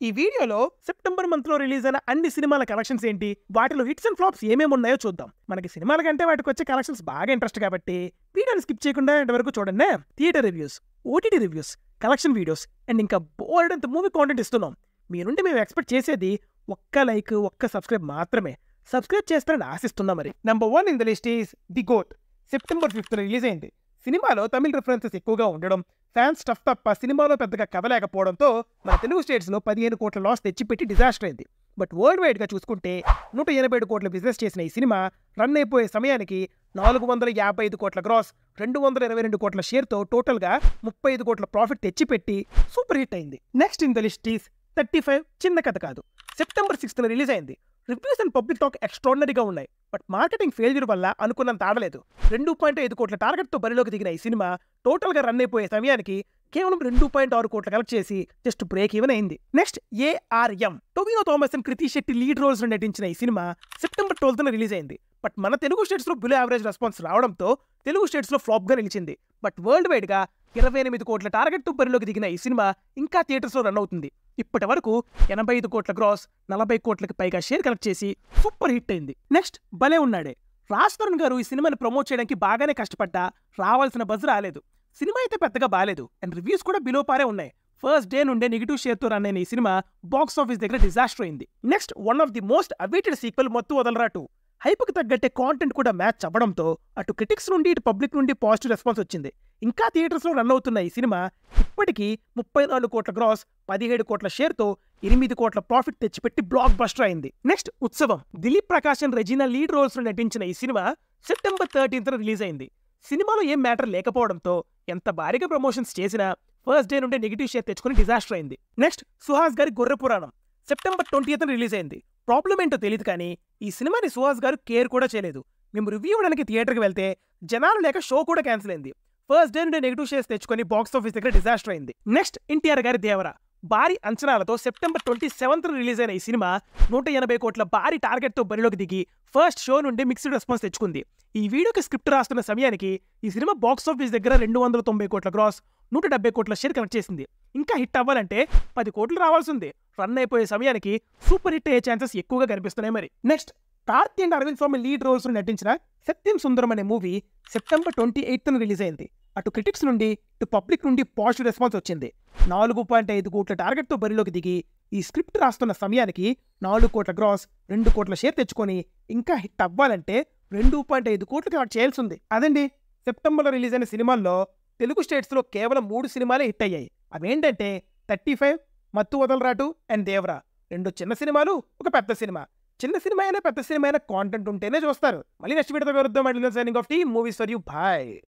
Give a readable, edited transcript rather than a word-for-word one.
ఈ వీడియోలో September month లో రిలీజ్ అయిన అన్ని సినిమాల కలెక్షన్స్ ఏంటి, వాటిలో హిట్స్ అండ్ ఫ్లాప్స్ ఏమేమి ఉన్నాయో చూద్దాం. మనకి సినిమాల కంటే వాటికి వచ్చే కలెక్షన్స్ బాగా ఇంట్రెస్ట్ కాబట్టి వీడియోని స్కిప్ చేయకుండా ఇంతవరకు చూడండి. Theatre reviews, OTT reviews, collection videos and ఇంకా బోల్డ్ అంత మూవీ కాంటెంట్ ఇస్తున్నాం. మీ నుండి మేము ఎక్స్పెక్ట్ చేసేది ఒక్క లైక్, ఒక్క సబ్స్క్రైబ్ మాత్రమే. సబ్స్క్రైబ్ చేస్తారని ఆశిస్తున్నాం. మరి number 1 in the list is the GOAT. September 5th release అయింది. సినిమాలో తమిళ రిఫరెన్సెస్ ఎక్కువగా ఉండడం, ఫ్యాన్స్ స్టఫ్ తప్ప సినిమాలో పెద్దగా కదలేకపోవడంతో మన తెలుగు స్టేట్స్లో 15 కోట్ల లాస్ తెచ్చిపెట్టి డిజాస్టర్ అయింది. బట్ వరల్డ్ వైడ్గా చూసుకుంటే 187 కోట్ల బిజినెస్ చేసిన ఈ సినిమా రన్ అయిపోయే సమయానికి 455 కోట్ల గ్రాస్, 222 కోట్ల షేర్తో టోటల్గా 35 కోట్ల ప్రాఫిట్ తెచ్చిపెట్టి సూపర్ హిట్ అయింది. Next in the list is 35. చిన్న కథ కాదు. సెప్టెంబర్ 6th రిలీజ్ అయింది. రివ్యూస్ అండ్ పబ్లిక్ టాక్ ఎక్స్ట్రాడినరీగా ఉన్నాయి. బట్ మార్కెటింగ్ ఫెయిల్యూర్ వల్ల అనుకున్నంత ఆడలేదు. 2.5 కోట్ల టార్గెట్తో బరిలోకి దిగిన ఈ సినిమా టోటల్గా రన్ అయిపోయే సమయానికి కేవలం 2.6 కోట్లు కలెక్ట్ చేసి జస్ట్ బ్రేక్ ఈవెన్ అయింది. Next ARM. Tovino Thomas and Krithi Shetty lead roles లో నటించిన ఈ సినిమా సెప్టెంబర్ 12th రిలీజ్ అయింది. బట్ మన తెలుగు స్టేట్స్ లో బిలో యావరేజ్ రెస్పాన్స్ రావడంతో తెలుగు స్టేట్స్ లో ఫ్లాప్ గా నిలిచింది. బట్ వరల్డ్ వైడ్ గా 28 కోట్ల టార్గెట్ తో బరిలోకి దిగిన ఈ సినిమా ఇంకా థియేటర్స్ లో రన్ అవుతుంది. ఇప్పటి వరకు 85 కోట్ల గ్రాస్, 40 కోట్లకి పైగా షేర్ కలెక్ట్ చేసి సూపర్ హిట్ అయింది. నెక్స్ట్ భలే ఉన్నాడే. రాజ్ తరుణ్ గారు ఈ సినిమాని ప్రమోట్ చేయడానికి బాగానే కష్టపడ్డా రావాల్సిన బజ్ రాలేదు. సినిమా అయితే పెద్దగా బాలేదు అండ్ రివ్యూస్ కూడా బిలో పారే ఉన్నాయి. ఫస్ట్ డే నుండే నెగిటివ్ షేర్ తో రన్ అయిన ఈ సినిమా బాక్స్ ఆఫీస్ దగ్గర డిజాస్టర్ అయింది. Next one of the most awaited sequel Mathu Vadalara 2. హైప్కి తగ్గట్టే కాంటెంట్ కూడా మ్యాచ్ అవ్వడంతో అటు క్రిటిక్స్ నుండి ఇటు పబ్లిక్ నుండి పాజిటివ్ రెస్పాన్స్ వచ్చింది. ఇంకా థియేటర్స్ లో రన్ అవుతున్న ఈ సినిమా ఇప్పటికీ 34 కోట్ల గ్రాస్, 17 కోట్ల షేర్తో 8 కోట్ల ప్రాఫిట్ తెచ్చిపెట్టి బ్లాక్ బస్టర్ అయింది. Next Utsavam. Dileep Prakash and Regina lead roles లో నటించిన ఈ సినిమా సెప్టెంబర్ 13th రిలీజ్ అయింది. సినిమాలో ఏం మ్యాటర్ లేకపోవడంతో ఎంత భారీగా ప్రమోషన్స్ చేసినా ఫస్ట్ డే నుండే నెగిటివ్ షేర్ తెచ్చుకుని డిజాస్టర్ అయింది. నెక్స్ట్ సుహాస్ గారి గొర్రె పురాణం. సెప్టెంబర్ 20th రిలీజ్ అయింది. ప్రాబ్లం ఏంటో తెలియదు కానీ ఈ సినిమాని సుహాస్ గారు కేర్ కూడా చేయలేదు. మేము రివ్యూ ఇవ్వడానికి థియేటర్కి వెళ్తే జనాలు లేక షో కూడా క్యాన్సిల్ అయింది. ఫస్ట్ డే నుండి నెగిటివ్ షేర్స్ తెచ్చుకొని బాక్స్ ఆఫీస్ దగ్గర డిజాస్టర్ అయింది. నెక్స్ట్ ఎన్టీఆర్ గారి దేవరా. భారీ అంచనాలతో సెప్టెంబర్ 27th రిలీజ్ అయిన ఈ సినిమా 180 కోట్ల భారీ టార్గెట్తో బరిలోకి దిగి ఫస్ట్ షో నుండి మిక్స్డ్ రెస్పాన్స్ తెచ్చుకుంది. ఈ వీడియోకి స్క్రిప్ట్ రాస్తున్న సమయానికి ఈ సినిమా బాక్స్ ఆఫీస్ దగ్గర 290 కోట్ల గ్రాస్, 170 కోట్ల షేర్ కలెక్ట్ చేసింది. ఇంకా హిట్ అవ్వాలంటే 10 కోట్లు రావాల్సింది. రన్ అయిపోయే సమయానికి సూపర్ హిట్ అయ్యే ఛాన్సెస్ ఎక్కువగా కనిపిస్తున్నాయి. మరి next Karthi and Arvind Swamy lead roles లో నటించిన సత్యం సుందరం అనే మూవీ సెప్టెంబర్ 28th రిలీజ్ అయింది. అటు క్రిటిక్స్ నుండి ఇటు పబ్లిక్ నుండి పాజిటివ్ రెస్పాన్స్ వచ్చింది. 4.5 కోట్ల టార్గెట్తో బరిలోకి దిగి ఈ స్క్రిప్ట్ రాస్తున్న సమయానికి 4 కోట్ల గ్రాస్, 2 కోట్ల షేర్ తెచ్చుకొని ఇంకా హిట్ అవ్వాలంటే 2.5 కోట్లు కలెక్ట్ చేయాల్సి ఉంది. అదండి సెప్టెంబర్లో రిలీజ్ అయిన సినిమాల్లో తెలుగు స్టేట్స్లో కేవలం 3 సినిమాలే హిట్ అయ్యాయి. అవేంటంటే 35, మత్తు వదలరా 2 అండ్ దేవరా. 2 చిన్న సినిమాలు, ఒక పెద్ద సినిమా. చిన్న సినిమా అయినా పెద్ద సినిమా అయినా కాంటెంట్ ఉంటేనే చూస్తారు. మళ్ళీ నెక్స్ట్ వీడియోతో కలుద్దాం. Movies for you. బాయ్.